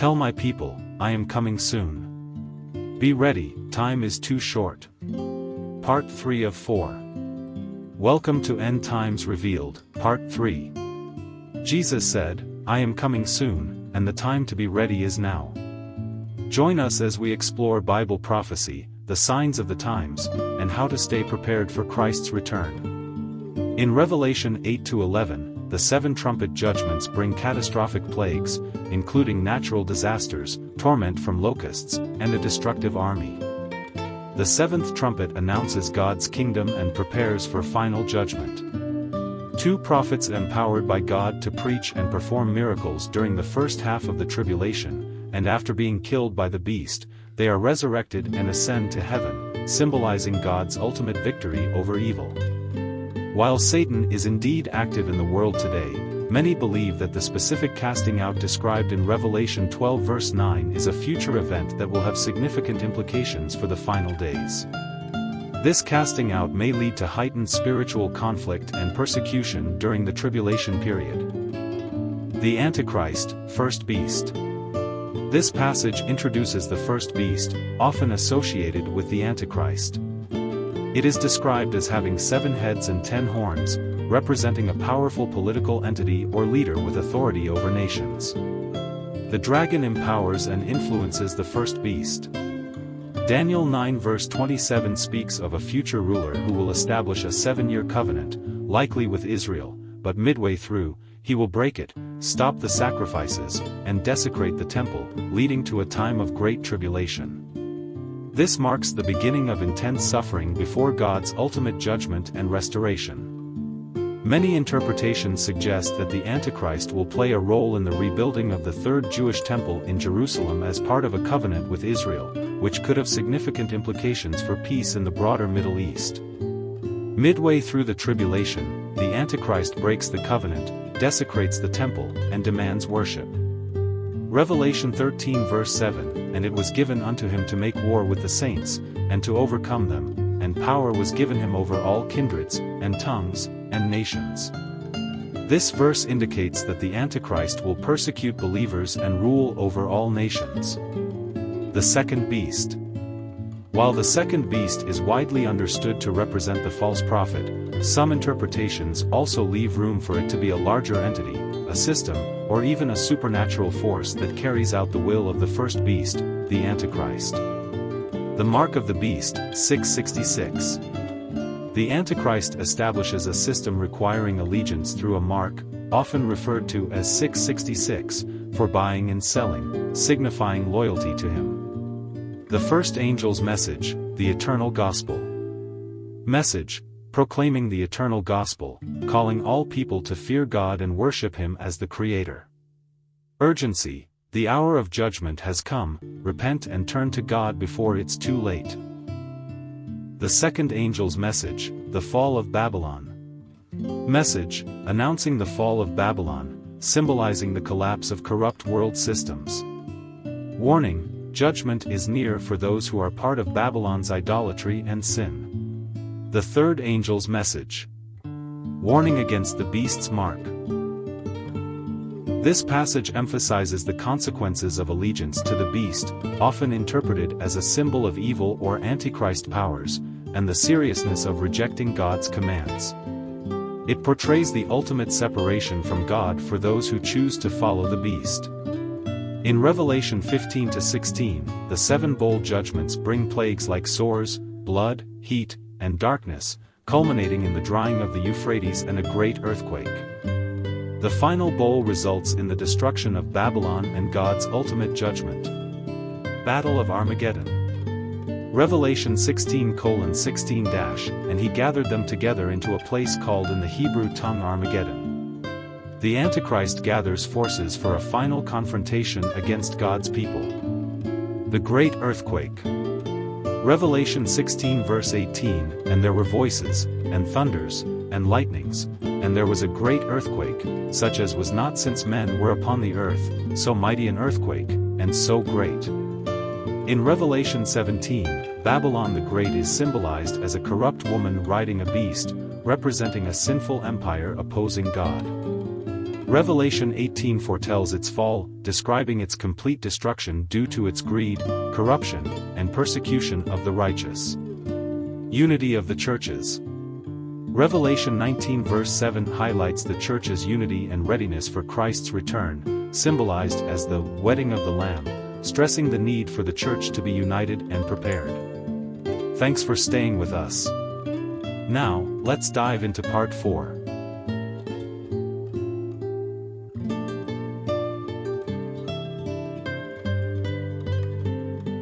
Tell my people, I am coming soon. Be ready, time is too short. Part 3 of 4. Welcome to End Times Revealed, Part 3. Jesus said, I am coming soon, and the time to be ready is now. Join us as we explore Bible prophecy, the signs of the times, and how to stay prepared for Christ's return. In Revelation 8-11, the 7 trumpet judgments bring catastrophic plagues, including natural disasters, torment from locusts, and a destructive army. The 7th trumpet announces God's kingdom and prepares for final judgment. 2 prophets empowered by God to preach and perform miracles during the first half of the tribulation, and after being killed by the beast, they are resurrected and ascend to heaven, symbolizing God's ultimate victory over evil. While Satan is indeed active in the world today, many believe that the specific casting out described in Revelation 12 verse 9 is a future event that will have significant implications for the final days. This casting out may lead to heightened spiritual conflict and persecution during the tribulation period. The Antichrist, first beast. This passage introduces the first beast, often associated with the Antichrist. It is described as having 7 heads and 10 horns, representing a powerful political entity or leader with authority over nations. The dragon empowers and influences the first beast. Daniel 9 verse 27 speaks of a future ruler who will establish a 7-year covenant, likely with Israel, but midway through, he will break it, stop the sacrifices, and desecrate the temple, leading to a time of great tribulation. This marks the beginning of intense suffering before God's ultimate judgment and restoration. Many interpretations suggest that the Antichrist will play a role in the rebuilding of the Third Jewish Temple in Jerusalem as part of a covenant with Israel, which could have significant implications for peace in the broader Middle East. Midway through the tribulation, the Antichrist breaks the covenant, desecrates the temple, and demands worship. Revelation 13 verse 7, And it was given unto him to make war with the saints, and to overcome them, and power was given him over all kindreds, and tongues, and nations. This verse indicates that the Antichrist will persecute believers and rule over all nations. The second beast. While the second beast is widely understood to represent the false prophet, some interpretations also leave room for it to be a larger entity, a system, or even a supernatural force that carries out the will of the first beast, the Antichrist. The mark of the beast, 666. The Antichrist establishes a system requiring allegiance through a mark, often referred to as 666, for buying and selling, signifying loyalty to him. The first angel's message, the eternal gospel. Message, proclaiming the eternal gospel, calling all people to fear God and worship him as the Creator. Urgency, the hour of judgment has come, repent and turn to God before it's too late. The second angel's message, the fall of Babylon. Message, announcing the fall of Babylon, symbolizing the collapse of corrupt world systems. Warning, judgment is near for those who are part of Babylon's idolatry and sin. The third angel's message. Warning against the beast's mark. This passage emphasizes the consequences of allegiance to the beast, often interpreted as a symbol of evil or antichrist powers, and the seriousness of rejecting God's commands. It portrays the ultimate separation from God for those who choose to follow the beast. In Revelation 15-16, the 7 bowl judgments bring plagues like sores, blood, heat, and darkness, culminating in the drying of the Euphrates and a great earthquake. The final bowl results in the destruction of Babylon and God's ultimate judgment. Battle of Armageddon. Revelation 16:16-, And he gathered them together into a place called in the Hebrew tongue Armageddon. The Antichrist gathers forces for a final confrontation against God's people. The Great Earthquake. Revelation 16 verse 18, And there were voices, and thunders, and lightnings, and there was a great earthquake, such as was not since men were upon the earth, so mighty an earthquake, and so great. In Revelation 17, Babylon the Great is symbolized as a corrupt woman riding a beast, representing a sinful empire opposing God. Revelation 18 foretells its fall, describing its complete destruction due to its greed, corruption, and persecution of the righteous. Unity of the churches. Revelation 19 verse 7 highlights the church's unity and readiness for Christ's return, symbolized as the wedding of the Lamb, stressing the need for the church to be united and prepared. Thanks for staying with us. Now, let's dive into part 4.